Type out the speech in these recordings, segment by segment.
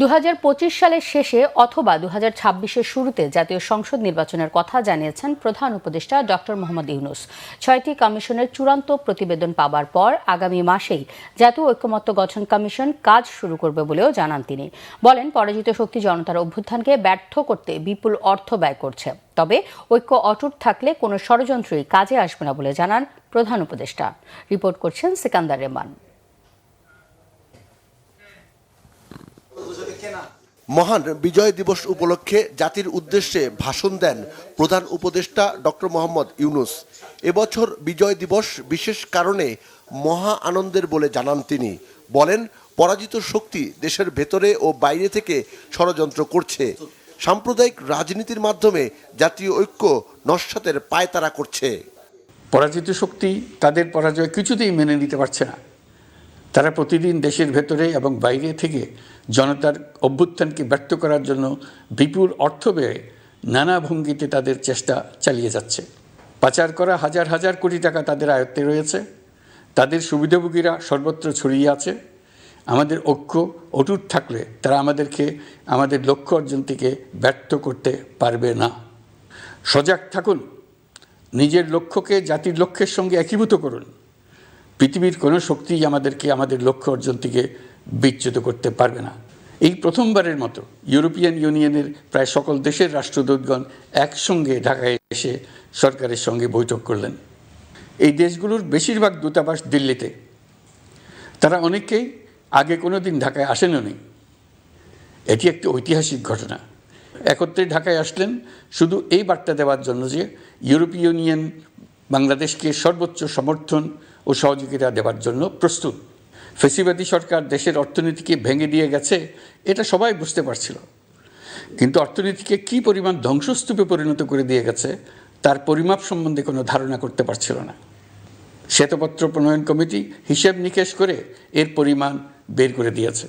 2025 সালের শেষে অথবা 2026-এর শুরুতে জাতীয় সংসদ নির্বাচনের কথা জানিয়েছেন প্রধান উপদেষ্টা ডক্টর মোহাম্মদ ইউনূস। 6টি কমিশনের চূড়ান্ত প্রতিবেদন পাবার পর আগামী মাসেই জাতীয় ঐকমত্য গঠন কমিশন কাজ শুরু করবে বলেও জানান তিনি। বলেন, পরাজিত শক্তি জনতার অভ্যুত্থানকে ব্যর্থ করতে বিপুল অর্থ ব্যয় করছে, তবে ঐক্য অটুট থাকলে কোনো ষড়যন্ত্রই কাজে আসবে না বলে জানান প্রধান উপদেষ্টা। রিপোর্ট করছেন সিকান্দার রেমান। মহান বিজয় দিবস উপলক্ষে জাতির উদ্দেশ্যে ভাষণ দেন প্রধান উপদেষ্টা ডক্টর মোহাম্মদ ইউনূস। এবছর বিজয় দিবস বিশেষ কারণে মহা আনন্দের বলে জানান তিনি। বলেন, পরাজিত শক্তি দেশের ভেতরে ও বাইরে থেকে ষড়যন্ত্র করছে, সাম্প্রদায়িক রাজনীতির মাধ্যমে জাতীয় ঐক্য নস্যাতের পায়তারা করছে। পরাজিত শক্তি তাদের পরাজয় কিছুতেই মেনে নিতে পারছে না। তারা প্রতিদিন দেশের ভেতরে এবং বাইরে থেকে জনতার অভ্যুত্থানকে ব্যর্থ করার জন্য বিপুল অর্থ ব্যয়ে নানা ভঙ্গিতে তাদের চেষ্টা চালিয়ে যাচ্ছে। পাচার করা হাজার হাজার কোটি টাকা তাদের আয়ত্তে রয়েছে। তাদের সুবিধাভোগীরা সর্বত্র ছড়িয়ে আছে। আমাদের ঐক্য অটুট থাকলে তারা আমাদেরকে আমাদের লক্ষ্য অর্জন থেকে ব্যর্থ করতে পারবে না। সজাগ থাকুন, নিজের লক্ষ্যকে জাতির লক্ষ্যের সঙ্গে একীভূত করুন। পৃথিবীর কোনো শক্তিই আমাদেরকে আমাদের লক্ষ্য অর্জন থেকে বিচ্যুত করতে পারবে না। এই প্রথমবারের মতো ইউরোপিয়ান ইউনিয়নের প্রায় সকল দেশের রাষ্ট্রদূতগণ একসঙ্গে ঢাকায় এসে সরকারের সঙ্গে বৈঠক করলেন। এই দেশগুলোর বেশিরভাগ দূতাবাস দিল্লিতে। তারা অনেকেই আগে কোনো দিন ঢাকায় আসেনও নি। এটি একটি ঐতিহাসিক ঘটনা। একত্রে ঢাকায় আসলেন শুধু এই বার্তা দেওয়ার জন্য যে ইউরোপীয় ইউনিয়ন বাংলাদেশকে সর্বোচ্চ সমর্থন ও সহযোগিতা দেওয়ার জন্য প্রস্তুত। ফ্যাসিবাদী সরকার দেশের অর্থনীতিকে ভেঙে দিয়ে গেছে, এটা সবাই বুঝতে পারছিল, কিন্তু অর্থনীতিকে কী পরিমাণ ধ্বংসস্তূপে পরিণত করে দিয়ে গেছে তার পরিমাপ সম্বন্ধে কোনো ধারণা করতে পারছিল না। শ্বেতপত্র প্রণয়ন কমিটি হিসেব নিকেশ করে এর পরিমাণ বের করে দিয়েছে।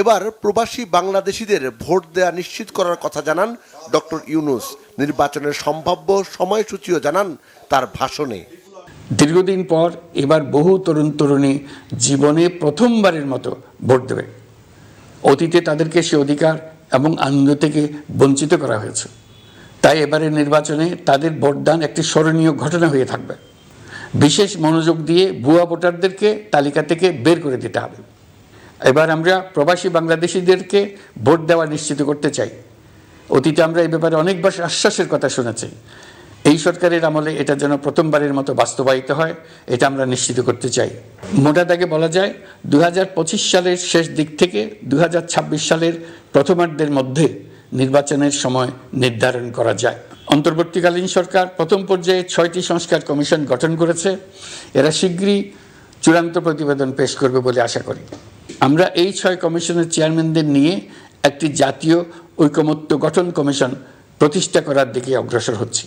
এবার প্রবাসী বাংলাদেশিদের ভোট দেয়া নিশ্চিত করার কথা জানান ডক্টর ইউনূস। নির্বাচনের সম্ভাব্য সময়সূচিও জানান তার ভাষণে। দীর্ঘদিন পর এবার বহু তরুণ তরুণী জীবনে প্রথমবারের মতো ভোট দেবে। অতীতে তাদেরকে সে অধিকার এবং আনন্দ থেকে বঞ্চিত করা হয়েছে। তাই এবারের নির্বাচনে তাদের ভোটদান একটি স্মরণীয় ঘটনা হয়ে থাকবে। বিশেষ মনোযোগ দিয়ে ভুয়া ভোটারদেরকে তালিকা থেকে বের করে দিতে হবে। এবার আমরা প্রবাসী বাংলাদেশিদেরকে ভোট দেওয়া নিশ্চিত করতে চাই। অতীতে আমরা এই ব্যাপারে অনেকবার আশ্বাসের কথা শুনেছি। এই সরকারের আমলে এটা যেন প্রথমবারের মতো বাস্তবায়িত হয়, এটা আমরা নিশ্চিত করতে চাই। মোটা দাগে বলা যায় 2025 সালের শেষ দিক থেকে 2026 সালের প্রথমার্ধের মধ্যে নির্বাচনের সময় নির্ধারণ করা যায়। অন্তর্বর্তীকালীন সরকার প্রথম পর্যায়ে 6টি সংস্কার কমিশন গঠন করেছে। এরা শীঘ্রই চূড়ান্ত প্রতিবেদন পেশ করবে বলে আশা করি। আমরা এই 6 কমিশনের চেয়ারম্যানদের নিয়ে একটি জাতীয় ঐকমত্য গঠন কমিশন প্রতিষ্ঠা করার দিকে অগ্রসর হচ্ছি।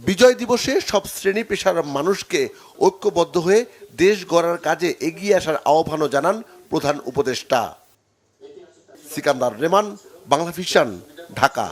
বিজয় দিবসে সব শ্রেণী পেশার মানুষকে ঐক্যবদ্ধ হয়ে দেশ গড়ার কাজে এগিয়ে আসার আহ্বানও জানান প্রধান উপদেষ্টা। সিকান্দার রেমান, বাংলাভিশন, ঢাকা।